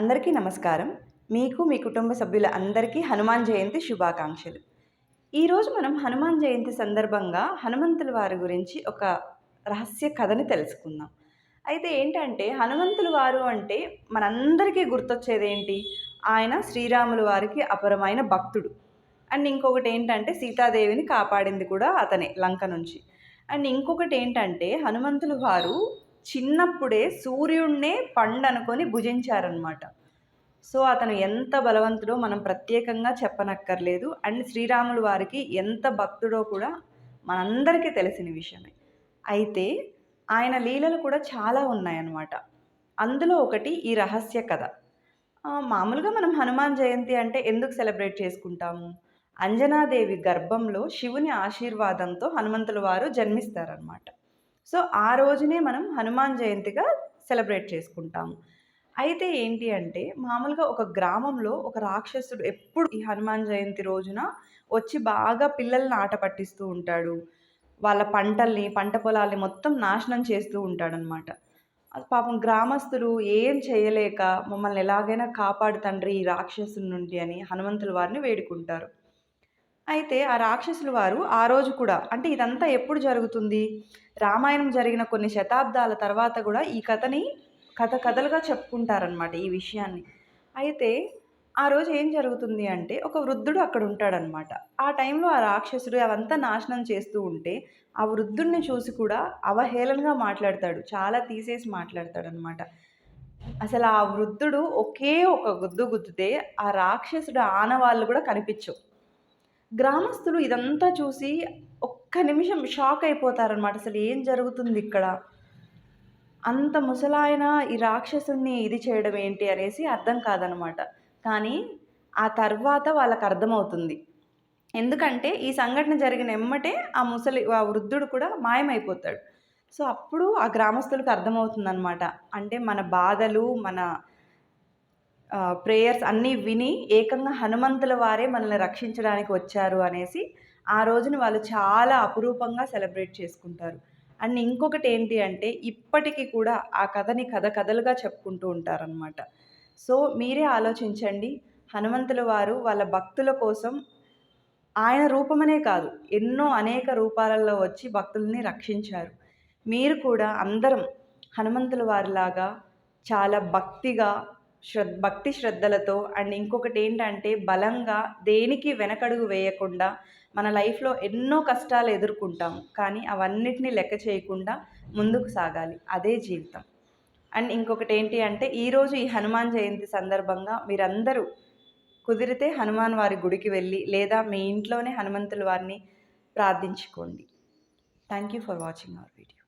అందరికీ నమస్కారం. మీకు, మీ కుటుంబ సభ్యుల అందరికీ హనుమాన్ జయంతి శుభాకాంక్షలు. ఈరోజు మనం హనుమాన్ జయంతి సందర్భంగా హనుమంతుల వారి గురించి ఒక రహస్య కథని తెలుసుకుందాం. అయితే ఏంటంటే హనుమంతుల వారు అంటే మనందరికీ గుర్తొచ్చేదేంటి? ఆయన శ్రీరాముల వారికి అపరమైన భక్తుడు. అండ్ ఇంకొకటేంటంటే సీతాదేవిని కాపాడింది కూడా అతనే లంక నుంచి. అండ్ ఇంకొకటేంటంటే హనుమంతుల వారు చిన్నప్పుడే సూర్యుడినే పండనుకొని భుజించారనమాట. సో, అతను ఎంత బలవంతుడో మనం ప్రత్యేకంగా చెప్పనక్కర్లేదు. అండ్ శ్రీరాములు వారికి ఎంత భక్తుడో కూడా మనందరికీ తెలిసిన విషయమే. అయితే ఆయన లీలలు కూడా చాలా ఉన్నాయన్నమాట. అందులో ఒకటి ఈ రహస్య కథ. మామూలుగా మనం హనుమాన్ జయంతి అంటే ఎందుకు సెలబ్రేట్ చేసుకుంటాము? అంజనాదేవి గర్భంలో శివుని ఆశీర్వాదంతో హనుమంతుల వారు జన్మిస్తారనమాట. సో, ఆ రోజునే మనం హనుమాన్ జయంతిగా సెలబ్రేట్ చేసుకుంటాము. అయితే ఏంటి అంటే, మామూలుగా ఒక గ్రామంలో ఒక రాక్షసుడు ఎప్పుడు ఈ హనుమాన్ జయంతి రోజున వచ్చి బాగా పిల్లల్ని ఆట పట్టిస్తూ ఉంటాడు. వాళ్ళ పంటల్ని, పంట పొలాల్ని మొత్తం నాశనం చేస్తూ ఉంటాడనమాట. అది పాపం గ్రామస్తులు ఏం చేయలేక మమ్మల్ని ఎలాగైనా కాపాడు తండ్రి ఈ రాక్షసుని నుండి అని హనుమంతుల వారిని వేడుకుంటారు. అయితే ఆ రాక్షసుల వారు ఆ రోజు కూడా అంటే ఇదంతా ఎప్పుడు జరుగుతుంది? రామాయణం జరిగిన కొన్ని శతాబ్దాల తర్వాత గూడా ఈ కథని కథలుగా చెప్పుకుంటారనమాట ఈ విషయాన్ని. అయితే ఆ రోజు ఏం జరుగుతుంది అంటే ఒక వృద్ధుడు అక్కడ ఉంటాడనమాట. ఆ టైంలో ఆ రాక్షసుడు అవంతా నాశనం చేస్తూ ఉంటే ఆ వృద్ధుడిని చూసి కూడా అవహేళనగా మాట్లాడతాడు. చాలా తీసేసి మాట్లాడతాడనమాట. అసలు ఆ వృద్ధుడు ఒకే ఒక గుద్దు గుద్దితే ఆ రాక్షసుడు ఆనవాళ్ళు కూడా కనిపించవు. గ్రామస్తులు ఇదంతా చూసి ఒక్క నిమిషం షాక్ అయిపోతారనమాట. అసలు ఏం జరుగుతుందిక్కడ? అంత ముసలాయన ఈ రాక్షసుడిని ఇది చేయడం ఏంటి అనేసి అర్థం కాదనమాట. కానీ ఆ తర్వాత వాళ్ళకర్థమవుతుంది. ఎందుకంటే ఈ సంఘటన జరిగిన ఎమ్మటే ఆ వృద్ధుడు కూడా మాయమైపోతాడు. సో, అప్పుడు ఆ గ్రామస్తులకు అర్థమవుతుందనమాట. అంటే మన బాధలు, మన ప్రేయర్స్ అన్నీ విని ఏకంగా హనుమంతుల వారే మనల్ని రక్షించడానికి వచ్చారు అనేసి ఆ రోజుని వాళ్ళు చాలా అపురూపంగా సెలబ్రేట్ చేసుకుంటారు. అండ్ ఇంకొకటి ఏంటి అంటే ఇప్పటికి కూడా ఆ కథని కథలుగా చెప్పుకుంటూ ఉంటారనమాట. సో, మీరే ఆలోచించండి. హనుమంతుల వారు వాళ్ళ భక్తుల కోసం ఆయన రూపమనే కాదు, ఎన్నో అనేక రూపాలలో వచ్చి భక్తుల్ని రక్షించారు. మీరు కూడా అందరం హనుమంతుల వారిలాగా చాలా భక్తిగా భక్తి శ్రద్ధలతో అండ్ ఇంకొకటేంటంటే బలంగా దేనికి వెనకడుగు వేయకుండా మన లైఫ్‌లో ఎన్నో కష్టాలు ఎదుర్కొంటాం. కానీ అవన్నిటిని లెక్క చేయకుండా ముందుకు సాగాలి. అదే జీవితం. అండ్ ఇంకొకటేంటి అంటే ఈరోజు ఈ హనుమాన్ జయంతి సందర్భంగా మీరందరూ కుదిరితే హనుమాన్ వారి గుడికి వెళ్ళి లేదా మీ ఇంట్లోనే హనుమంతుల వారిని ప్రార్థించుకోండి. Thank you for watching our video.